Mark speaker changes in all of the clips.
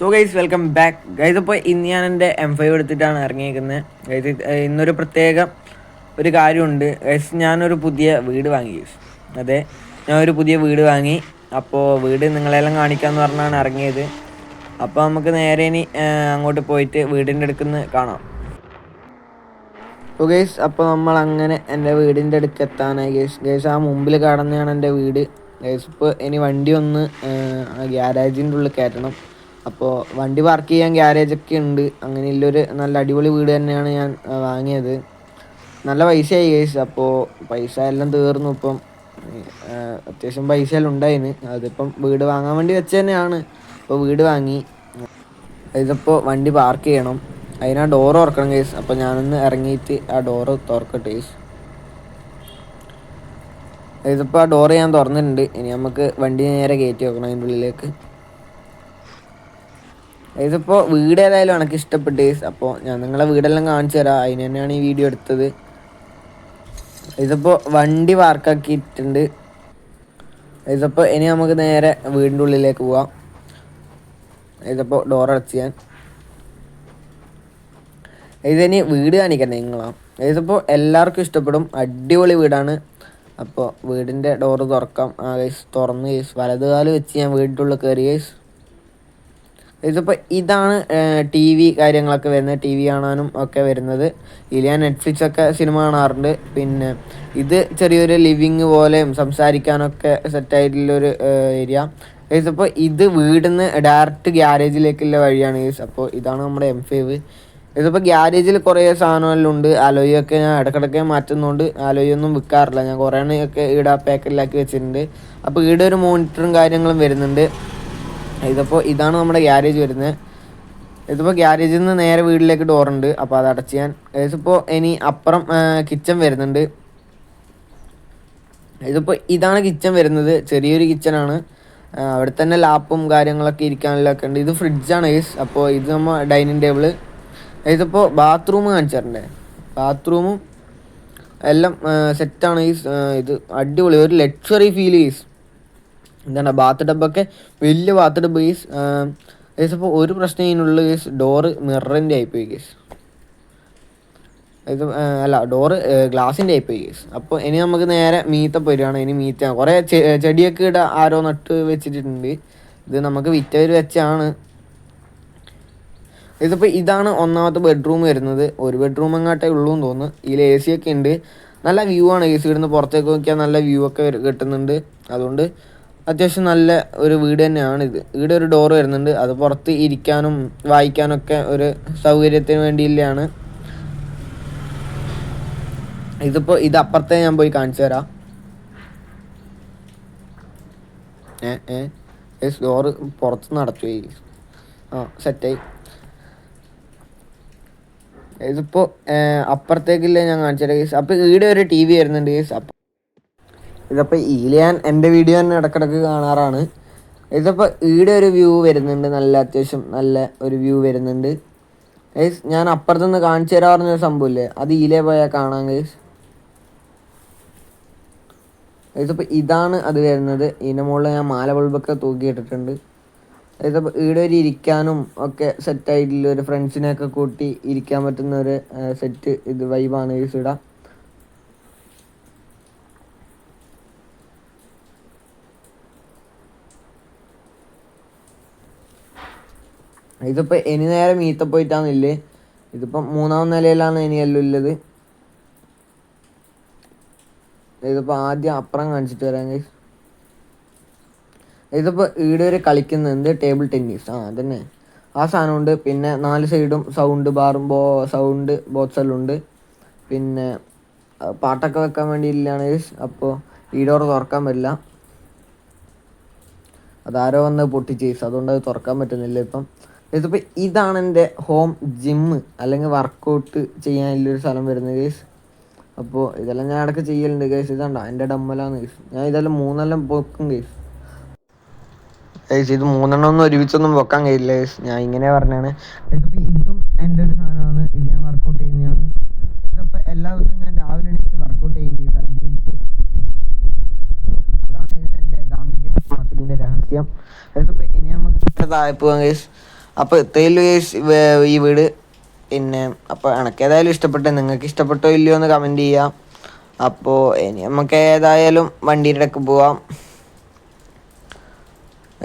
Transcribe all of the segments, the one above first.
Speaker 1: So guys welcome back guys. അപ്പോൾ ഇന്ന് ഞാൻ എൻ്റെ M5 എടുത്തിട്ടാണ് ഇറങ്ങിയിരിക്കുന്നത് ഗൈസ്. ഇന്നൊരു പ്രത്യേക ഒരു കാര്യമുണ്ട് ഗൈസ്. ഞാനൊരു പുതിയ വീട് വാങ്ങി ഗൈസ്. അതെ, ഞാനൊരു പുതിയ വീട് വാങ്ങി. അപ്പോൾ വീട് നിങ്ങളെല്ലാം കാണിക്കാമെന്ന് പറഞ്ഞാണ് ഇറങ്ങിയത്. അപ്പോൾ നമുക്ക് നേരെ ഇനി അങ്ങോട്ട് പോയിട്ട് വീടിൻ്റെ അടുക്കുന്ന് കാണാം. അപ്പോൾ ഗൈസ്, അപ്പോൾ നമ്മൾ അങ്ങനെ എൻ്റെ വീടിൻ്റെ അടുക്ക് എത്താനായി ഗൈസ്. ആ മുമ്പിൽ കാണുന്നതാണ് എൻ്റെ വീട് ഗൈസ്. ഇപ്പോൾ ഇനി വണ്ടി ഒന്ന് ഗ്യാരേജിൻ്റെ ഉള്ളിൽ കയറ്റണം. അപ്പോൾ വണ്ടി പാർക്ക് ചെയ്യാൻ ഗ്യാരേജൊക്കെ ഉണ്ട്. അങ്ങനെയുള്ളൊരു നല്ല അടിപൊളി വീട് തന്നെയാണ് ഞാൻ വാങ്ങിയത്. നല്ല പൈസയായി ഗൈസ്. അപ്പോൾ പൈസ എല്ലാം തീർന്നു. ഇപ്പം അത്യാവശ്യം പൈസ എല്ലാം ഉണ്ടായിന്. അതിപ്പം വീട് വാങ്ങാൻ വേണ്ടി വെച്ച് തന്നെയാണ്. ഇപ്പോൾ വീട് വാങ്ങി. ഇതിപ്പോൾ വണ്ടി പാർക്ക് ചെയ്യണം. അതിനാ ഡോറ് തുറക്കണം ഗൈസ്. അപ്പോൾ ഞാനൊന്ന് ഇറങ്ങിയിട്ട് ആ ഡോറ് തുറക്കട്ടെ ഗൈസ്. ഇതിപ്പോൾ ആ ഡോറ് ഞാൻ തുറന്നിട്ടുണ്ട്. ഇനി നമുക്ക് വണ്ടി നേരെ കയറ്റി വെക്കണം അതിൻ്റെ ഉള്ളിലേക്ക്. ഇതിപ്പോൾ വീട് ഏതായാലും എനിക്ക് ഇഷ്ടപ്പെട്ടു ഗൈസ്. അപ്പോൾ ഞാൻ നിങ്ങളെ വീടെല്ലാം കാണിച്ചു തരാം. അതിന് തന്നെയാണ് ഈ വീഡിയോ എടുത്തത്. ഇതിപ്പോൾ വണ്ടി പാർക്കാക്കിയിട്ടുണ്ട്. ഇതിപ്പോൾ ഇനി നമുക്ക് നേരെ വീടിൻ്റെ ഉള്ളിലേക്ക് പോവാം. ഇതിപ്പോൾ ഡോർ അടച്ച് ഞാൻ ഇതിനി വീട് കാണിക്കണ്ടേ നിങ്ങളാണ്. ഇതിപ്പോൾ എല്ലാവർക്കും ഇഷ്ടപ്പെടും. അടിപൊളി വീടാണ്. അപ്പോൾ വീടിൻ്റെ ഡോറ് തുറക്കാം. ഗൈസ് തുറന്ന് ഗൈസ്. വലതുകാല് വെച്ച് ഞാൻ വീടിൻ്റെ ഉള്ളിൽ കയറി ഗൈസ്. ഇതിപ്പോൾ ഇതാണ് TV കാര്യങ്ങളൊക്കെ വരുന്നത്. TV കാണാനും ഒക്കെ വരുന്നത്. ഇതിൽ ഞാൻ നെറ്റ്ഫ്ലിക്സൊക്കെ സിനിമ കാണാറുണ്ട്. പിന്നെ ഇത് ചെറിയൊരു ലിവിങ് പോലെയും സംസാരിക്കാനൊക്കെ സെറ്റായിട്ടുള്ളൊരു ഏരിയ ഗൈസ്. അപ്പോൾ ഇത് വീടിന്ന് ഡയറക്റ്റ് ഗ്യാരേജിലേക്കുള്ള വഴിയാണ് ഗൈസ്. അപ്പോൾ ഇതാണ് നമ്മുടെ M5. ഇതിപ്പോൾ ഗ്യാരേജിൽ കുറേ സാധനമെല്ലാം ഉണ്ട്. അലോയൊക്കെ ഞാൻ ഇടയ്ക്കിടയ്ക്ക് മാറ്റുന്നുണ്ട്. അലോയൊന്നും വിൽക്കാറില്ല. ഞാൻ കുറേ എണ്ണയൊക്കെ ഈടെ പാക്കറ്റിലാക്കി വെച്ചിട്ടുണ്ട്. അപ്പോൾ ഈടെ ഒരു മോണിറ്ററും കാര്യങ്ങളും വരുന്നുണ്ട്. ഇതിപ്പോൾ ഇതാണ് നമ്മുടെ ഗ്യാരേജ് വരുന്നത്. ഇതിപ്പോൾ ഗ്യാരേജിൽ നിന്ന് നേരെ വീട്ടിലേക്ക് ഡോറുണ്ട്. അപ്പോൾ അത് അടച്ച് ഞാൻ ഇതിപ്പോൾ ഇനി അപ്പുറം കിച്ചൺ വരുന്നുണ്ട്. ഇതിപ്പോൾ ഇതാണ് കിച്ചൺ വരുന്നത്. ചെറിയൊരു കിച്ചണാണ്. അവിടെ തന്നെ ലാപ്പും കാര്യങ്ങളൊക്കെ ഇരിക്കാനുള്ളതൊക്കെ ഉണ്ട്. ഇത് ഫ്രിഡ്ജാണ് ഗൈസ്. അപ്പോൾ ഇത് നമ്മൾ ഡൈനിങ് ടേബിള്. ഇതിപ്പോൾ ബാത്റൂം കാണിച്ചിട്ടുണ്ട്. ബാത്റൂമും എല്ലാം സെറ്റാണ് ഗൈസ്. ഇത് അടിപൊളി ഒരു ലക്ഷറി ഫീൽ ഗൈസ്. എന്താണ് ബാത്ത് ടബൊക്കെ വലിയ ബാത്ത് ടബ് ഗൈസ്. ഗൈസ് അപ്പോൾ ഒരു പ്രശ്നം ഇതിനുള്ള ഗൈസ്, ഡോറ് മിററിൻ്റെ ആയിപ്പോയി ഗൈസ്. ഇത് അല്ല, ഡോറ് ഗ്ലാസിൻ്റെ ആയിപ്പോയി ഗൈസ്. അപ്പോൾ ഇനി നമുക്ക് നേരെ മീത്ത പോരുകയാണ്. ഇനി മീത്ത കുറേ ചെടിയൊക്കെ ഇവിടെ ആരോ നട്ട് വെച്ചിട്ടുണ്ട്. ഇത് നമുക്ക് വിറ്റവർ വെച്ചാണ്. ഇതിപ്പോൾ ഇതാണ് ഒന്നാമത്തെ ബെഡ്റൂം വരുന്നത്. ഒരു ബെഡ്റൂം എങ്ങാട്ടേ ഉള്ളൂ എന്ന് തോന്നുന്നു. ഇതിൽ AC ഒക്കെ ഉണ്ട്. നല്ല വ്യൂ ആണ് ഗൈസ്. ഇവിടുന്ന് പുറത്തേക്ക് നോക്കിയാൽ നല്ല വ്യൂ ഒക്കെ കിട്ടുന്നുണ്ട്. അതുകൊണ്ട് അത്യാവശ്യം നല്ല ഒരു വീട് തന്നെയാണ് ഇത്. ഇവിടെ ഒരു ഡോറ് വരുന്നുണ്ട്. അത് പുറത്ത് ഇരിക്കാനും വായിക്കാനൊക്കെ ഒരു സൗകര്യത്തിന് വേണ്ടിയില്ലാണ്. ഇതിപ്പോൾ ഇത് അപ്പുറത്തെ ഞാൻ പോയി കാണിച്ചു തരാം. ഡോറ് പുറത്ത് നടത്തു സെറ്റായി. ഇതിപ്പോൾ അപ്പുറത്തേക്കില്ലേ ഞാൻ കാണിച്ചു തരാം ഗൈസ്. അപ്പോൾ ഇവിടെ ഒരു TV വരുന്നുണ്ട് ഗൈസ്. അപ്പോൾ ഇതിപ്പോൾ ഇതിൽ ഞാൻ എൻ്റെ വീഡിയോ തന്നെ ഇടയ്ക്കിടയ്ക്ക് കാണാറാണ്. ഇതിപ്പോൾ ഇവിടെ ഒരു വ്യൂ വരുന്നുണ്ട്. നല്ല അത്യാവശ്യം നല്ല ഒരു വ്യൂ വരുന്നുണ്ട് ഗൈസ്. ഞാൻ അപ്പുറത്തുനിന്ന് കാണിച്ചു തരാൻ പറഞ്ഞൊരു സംഭവമില്ലേ, അത് ഇതിലേ പോയാൽ കാണാം ഗൈസ്. ഇതിപ്പോൾ ഇതാണ് അത് വരുന്നത്. ഇതിൻ്റെ മുകളിൽ ഞാൻ മാല ബൾബൊക്കെ തൂക്കിയിട്ടിട്ടുണ്ട്. ഇതിപ്പോൾ ഇവിടെ ഒരു ഇരിക്കാനും ഒക്കെ സെറ്റായിട്ടുള്ള ഒരു ഫ്രണ്ട്സിനെയൊക്കെ കൂട്ടി ഇരിക്കാൻ പറ്റുന്ന ഒരു സെറ്റ് ഇത് വൈബാണ് ഗൈസ് ഇടാം. ഇതിപ്പോൾ ഇനി നേരെ മീത്ത പോയിട്ടാന്നില്ലേ. ഇതിപ്പം 3ാം നിലയിലാണ് ഇനി എല്ലാം ഉള്ളത്. ഇതിപ്പോൾ ആദ്യം അപ്പുറം കാണിച്ചിട്ട് വരാം ഗൈസ്. ഇതിപ്പോൾ ഈടെ ഒരു കളിക്കുന്നുണ്ട് ടേബിൾ ടെന്നീസ്. അതന്നെ ആ സാധനമുണ്ട്. പിന്നെ 4 സൈഡും സൗണ്ട് ബാറും സൗണ്ട് ബോക്സ് എല്ലാം ഉണ്ട്. പിന്നെ പാട്ടൊക്കെ വെക്കാൻ വേണ്ടിയില്ലാണ് ഗൈസ്. അപ്പോൾ ഈ ഡോർ തുറക്കാൻ പറ്റില്ല. അതാരോ വന്ന് പൊട്ടിച്ച് ഗൈസ്. അതുകൊണ്ട് അത് തുറക്കാൻ പറ്റുന്നില്ല ഇപ്പം. ഇതിപ്പോൾ ഇതാണ് എൻ്റെ ഹോം ജിമ്മ് അല്ലെങ്കിൽ വർക്കൗട്ട് ചെയ്യാനുള്ളൊരു സ്ഥലം വരുന്നത് ഗൈസ്. അപ്പോൾ ഇതെല്ലാം ഞാൻ ഇടയ്ക്ക് ചെയ്യലുണ്ട് ഗൈസ്. ഇതാണ്ട എൻ്റെ ഡമ്മലാണ് ഗൈസ്. ഞാൻ ഇതെല്ലാം 3 പൊക്കും ഗൈസ്. ഇത് 3 ഒന്നും ഒരുമിച്ചൊന്നും വെക്കാൻ കഴിയില്ല ഗൈസ്. ഞാൻ ഇങ്ങനെ പറഞ്ഞാണ്. ഇതിപ്പോൾ ഇതും എൻ്റെ ഒരു സാധനമാണ്. ഇത് ഞാൻ വർക്കൗട്ട് ചെയ്യുന്നതാണ്. ഇതിപ്പോൾ എല്ലാ ദിവസവും ഞാൻ രാവിലെ എണീറ്റ് വർക്കൗട്ട് ചെയ്യും ഗൈസ്. 5 മിനിറ്റ്. അതാണ് ഗൈസ് എൻ്റെ ഗാംഭീര്യ മസിലിൻ്റെ രഹസ്യം. ഇതിപ്പോൾ ഇനി നമുക്ക് താഴെ പോകാം ഗൈസ്. അപ്പോൾ ഇത്രയുള്ളൂ ഗൈസ് ഈ വീട്. പിന്നെ അപ്പോൾ എനക്കേതായാലും ഇഷ്ടപ്പെട്ടു. നിങ്ങൾക്ക് ഇഷ്ടപ്പെട്ടോ ഇല്ലയോ എന്ന് കമൻറ്റ് ചെയ്യാം. അപ്പോൾ ഇനി നമുക്ക് ഏതായാലും വണ്ടീൻ്റെ ഇടയ്ക്ക് പോവാം.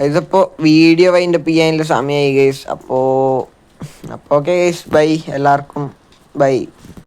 Speaker 1: ഇതിപ്പോൾ വീഡിയോ വൈൻഡപ്പ് ചെയ്യാനുള്ള സമയമായി ഗൈസ്. അപ്പോൾ ഓക്കെ ഗൈസ്, ബൈ എല്ലാവർക്കും, ബൈ.